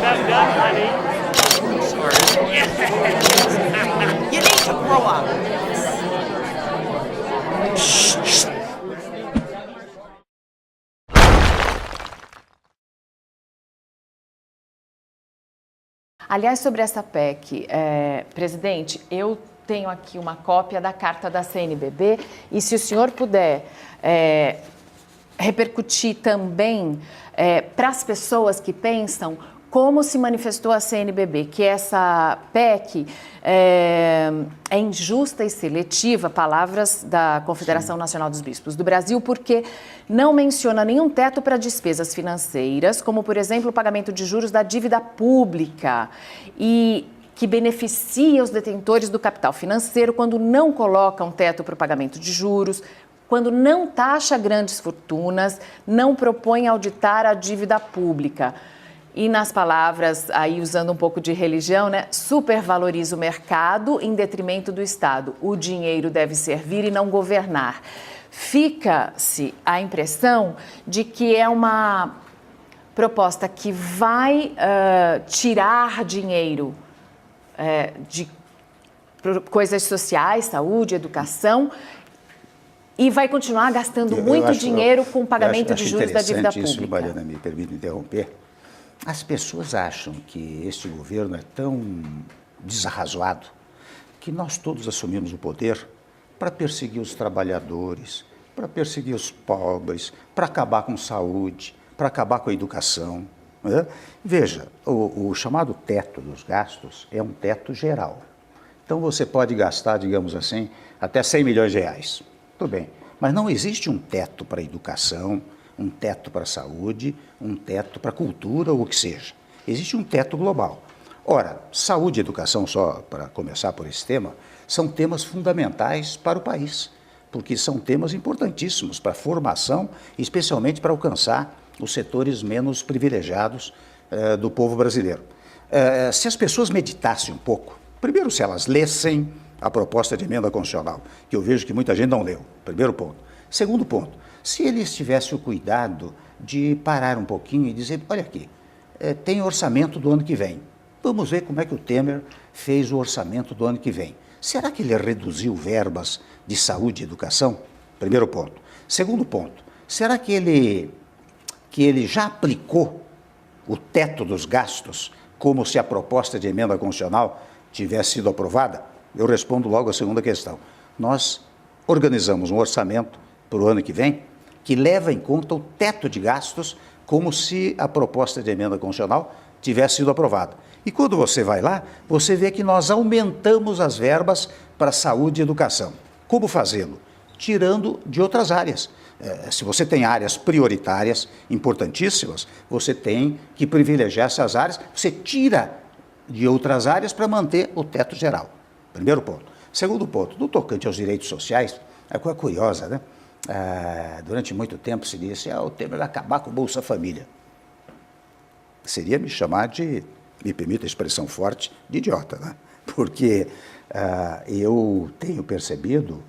You need to grow up. Aliás, sobre essa PEC, presidente, eu tenho aqui uma cópia da carta da CNBB e se o senhor puder repercutir também para as pessoas que pensam como se manifestou a CNBB, que essa PEC é injusta e seletiva, palavras da Confederação Nacional dos Bispos do Brasil, porque não menciona nenhum teto para despesas financeiras, como, por exemplo, o pagamento de juros da dívida pública, e que beneficia os detentores do capital financeiro quando não coloca um teto para o pagamento de juros, quando não taxa grandes fortunas, não propõe auditar a dívida pública. E nas palavras, aí usando um pouco de religião, né, supervaloriza o mercado em detrimento do Estado. O dinheiro deve servir e não governar. Fica-se a impressão de que é uma proposta que vai tirar dinheiro de coisas sociais, saúde, educação, e vai continuar gastando muito dinheiro com o pagamento de juros da dívida pública. Isso, Mariana, me permite interromper. As pessoas acham que este governo é tão desarrazoado que nós todos assumimos o poder para perseguir os trabalhadores, para perseguir os pobres, para acabar com saúde, para acabar com a educação. Né? Veja, o chamado teto dos gastos é um teto geral. Então você pode gastar, digamos assim, até 100 milhões de reais. Tudo bem, mas não existe um teto para a educação, um teto para a saúde, um teto para a cultura ou o que seja. Existe um teto global. Ora, saúde e educação, só para começar por esse tema, são temas fundamentais para o país, porque são temas importantíssimos para a formação, especialmente para alcançar os setores menos privilegiados do povo brasileiro. Se as pessoas meditassem um pouco, primeiro se elas lessem a proposta de emenda constitucional, que eu vejo que muita gente não leu, primeiro ponto. Segundo ponto, se eles tivessem o cuidado de parar um pouquinho e dizer, olha aqui, tem orçamento do ano que vem, vamos ver como é que o Temer fez o orçamento do ano que vem. Será que ele reduziu verbas de saúde e educação? Primeiro ponto. Segundo ponto, será que ele já aplicou o teto dos gastos como se a proposta de emenda constitucional tivesse sido aprovada? Eu respondo logo a segunda questão. Nós organizamos um orçamento para o ano que vem que leva em conta o teto de gastos como se a proposta de emenda constitucional tivesse sido aprovada. E quando você vai lá, você vê que nós aumentamos as verbas para saúde e educação. Como fazê-lo? Tirando de outras áreas. Se você tem áreas prioritárias, importantíssimas, você tem que privilegiar essas áreas, você tira de outras áreas para manter o teto geral. Primeiro ponto. Segundo ponto, no tocante aos direitos sociais, é coisa curiosa, né? Durante muito tempo se disse, o Temer vai acabar com o Bolsa Família. Seria me chamar de, me permita a expressão forte, de idiota, né? Porque eu tenho percebido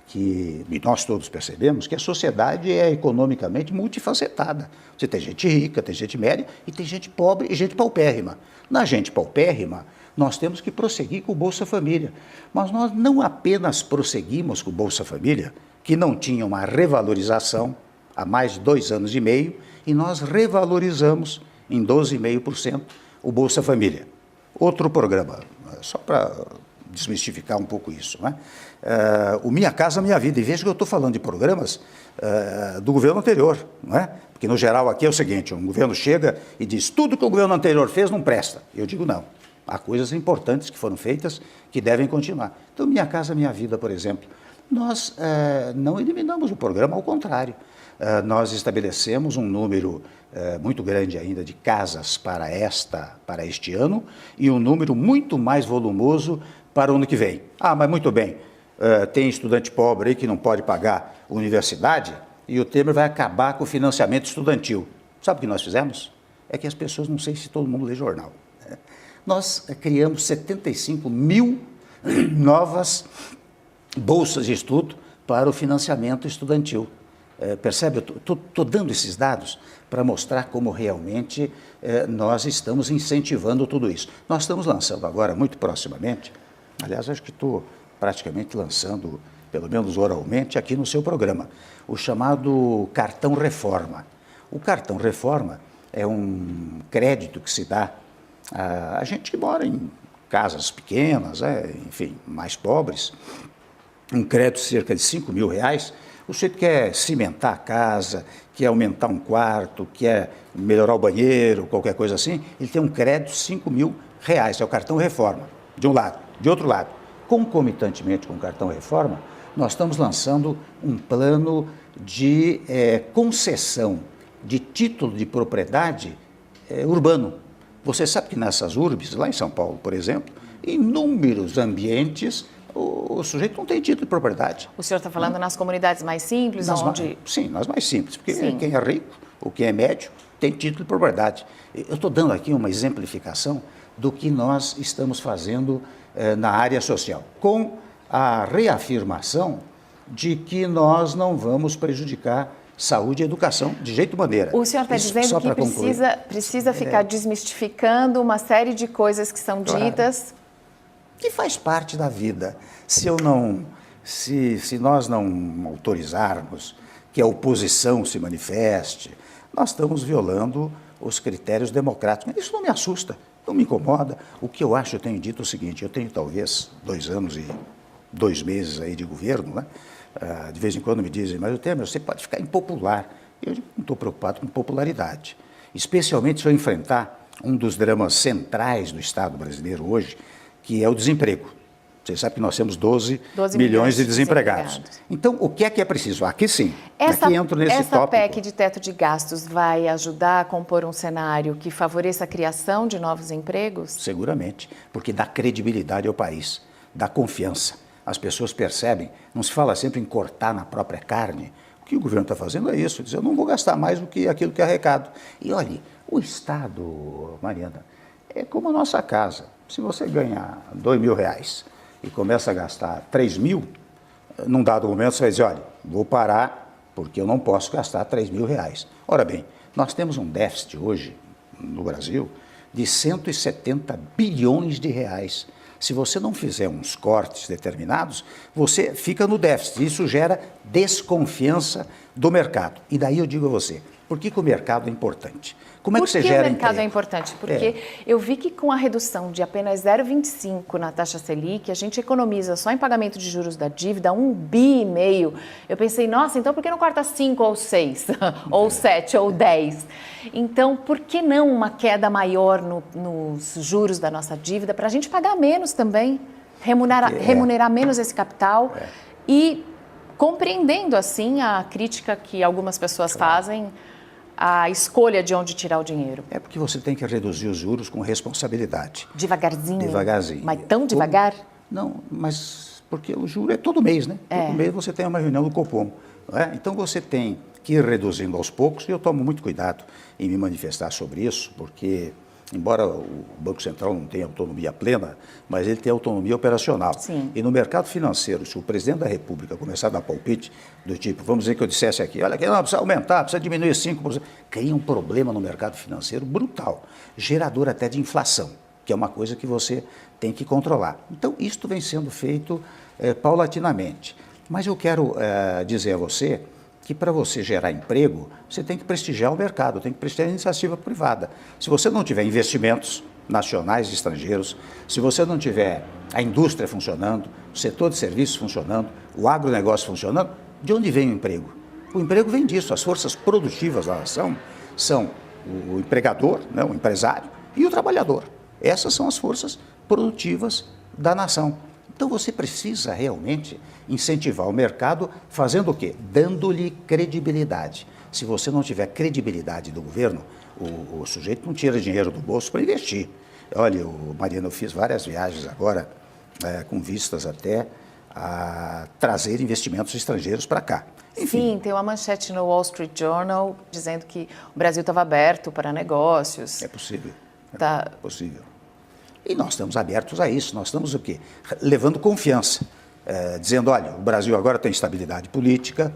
que, e nós todos percebemos, que a sociedade é economicamente multifacetada. Você tem gente rica, tem gente média e tem gente pobre e gente paupérrima. Na gente paupérrima, nós temos que prosseguir com o Bolsa Família. Mas nós não apenas prosseguimos com o Bolsa Família, que não tinha uma revalorização há mais de 2 anos e meio, e nós revalorizamos em 12,5% o Bolsa Família. Outro programa, só para desmistificar um pouco isso, né? O Minha Casa Minha Vida, e veja que eu estou falando de programas do governo anterior, não é? Porque no geral aqui é o seguinte, um governo chega e diz, tudo que o governo anterior fez não presta. Eu digo não, há coisas importantes que foram feitas que devem continuar. Então, Minha Casa Minha Vida, por exemplo, nós não eliminamos o programa, ao contrário. Nós estabelecemos um número muito grande ainda de casas para este ano e um número muito mais volumoso para o ano que vem. Mas muito bem, tem estudante pobre aí que não pode pagar universidade e o Temer vai acabar com o financiamento estudantil. Sabe o que nós fizemos? É que as pessoas, não sei se todo mundo lê jornal, né? Nós criamos 75 mil novas bolsas de estudo para o financiamento estudantil. Percebe? Eu estou dando esses dados para mostrar como realmente nós estamos incentivando tudo isso. Nós estamos lançando agora, muito proximamente, aliás, acho que estou praticamente lançando, pelo menos oralmente, aqui no seu programa, o chamado Cartão Reforma. O Cartão Reforma é um crédito que se dá a gente que mora em casas pequenas, enfim, mais pobres, um crédito de cerca de R$5.000, o sujeito quer cimentar a casa, quer aumentar um quarto, quer melhorar o banheiro, qualquer coisa assim, ele tem um crédito de R$5.000, é o cartão Reforma, de um lado. De outro lado, concomitantemente com o cartão Reforma, nós estamos lançando um plano de concessão de título de propriedade urbano. Você sabe que nessas urbes, lá em São Paulo, por exemplo, em inúmeros ambientes, o sujeito não tem título de propriedade. O senhor está falando nas comunidades mais simples, onde... Sim, nas mais simples, porque quem é rico ou quem é médio tem título de propriedade. Eu estou dando aqui uma exemplificação do que nós estamos fazendo na área social, com a reafirmação de que nós não vamos prejudicar saúde e educação de jeito maneira. O senhor está dizendo que precisa ficar desmistificando uma série de coisas que são ditas... Que faz parte da vida. Se nós não autorizarmos que a oposição se manifeste, nós estamos violando os critérios democráticos. Isso não me assusta, não me incomoda. O que eu acho, eu tenho dito o seguinte, eu tenho talvez 2 anos e 2 meses aí de governo, né? De vez em quando me dizem, mas Temer, você pode ficar impopular. Eu não estou preocupado com popularidade, especialmente se eu enfrentar um dos dramas centrais do Estado brasileiro hoje, que é o desemprego. Você sabe que nós temos 12 milhões de desempregados. Então, o que é preciso? Aqui sim, aqui entro nesse tópico. Essa PEC de teto de gastos vai ajudar a compor um cenário que favoreça a criação de novos empregos? Seguramente, porque dá credibilidade ao país, dá confiança. As pessoas percebem, não se fala sempre em cortar na própria carne. O que o governo está fazendo é isso, dizer, eu não vou gastar mais do que aquilo que é arrecado. E olhe, o Estado, Mariana, é como a nossa casa. Se você ganha R$2.000 e começa a gastar 3.000, num dado momento você vai dizer, olha, vou parar porque eu não posso gastar R$3.000. Ora bem, nós temos um déficit hoje no Brasil de 170 bilhões de reais. Se você não fizer uns cortes determinados, você fica no déficit. Isso gera desconfiança do mercado. E daí eu digo a você, por que o mercado é importante? Como é que você gera emprego? Por que o mercado é importante? Porque eu vi que com a redução de apenas 0,25 na taxa Selic, a gente economiza só em pagamento de juros da dívida 1,5 bi. Eu pensei, nossa, então por que não corta 5 ou 6, ou 7 ou 10? Então, por que não uma queda maior nos juros da nossa dívida para a gente pagar menos também, remunerar menos esse capital e compreendendo assim a crítica que algumas pessoas fazem a escolha de onde tirar o dinheiro? É porque você tem que reduzir os juros com responsabilidade. Devagarzinho? Devagarzinho. Mas tão devagar? Não, mas porque o juro é todo mês, né? Todo mês você tem uma reunião do Copom. Não é? Então você tem que ir reduzindo aos poucos, e eu tomo muito cuidado em me manifestar sobre isso, porque, embora o Banco Central não tenha autonomia plena, mas ele tem autonomia operacional. Sim. E no mercado financeiro, se o presidente da República começar a dar palpite do tipo, vamos dizer que eu dissesse aqui, olha, não, precisa aumentar, precisa diminuir 5%, cria um problema no mercado financeiro brutal, gerador até de inflação, que é uma coisa que você tem que controlar. Então, isto vem sendo feito paulatinamente. Mas eu quero dizer a você que para você gerar emprego, você tem que prestigiar o mercado, tem que prestigiar a iniciativa privada. Se você não tiver investimentos nacionais e estrangeiros, se você não tiver a indústria funcionando, o setor de serviços funcionando, o agronegócio funcionando, de onde vem o emprego? O emprego vem disso, as forças produtivas da nação são o empregador, né, o empresário, e o trabalhador. Essas são as forças produtivas da nação. Então você precisa realmente incentivar o mercado fazendo o quê? Dando-lhe credibilidade. Se você não tiver credibilidade do governo, o sujeito não tira dinheiro do bolso para investir. Olha, Mariana, eu fiz várias viagens agora, com vistas até a trazer investimentos estrangeiros para cá. Enfim. Sim, tem uma manchete no Wall Street Journal dizendo que o Brasil estava aberto para negócios. É possível, é possível. E nós estamos abertos a isso, nós estamos o quê? Levando confiança, dizendo, olha, o Brasil agora tem estabilidade política,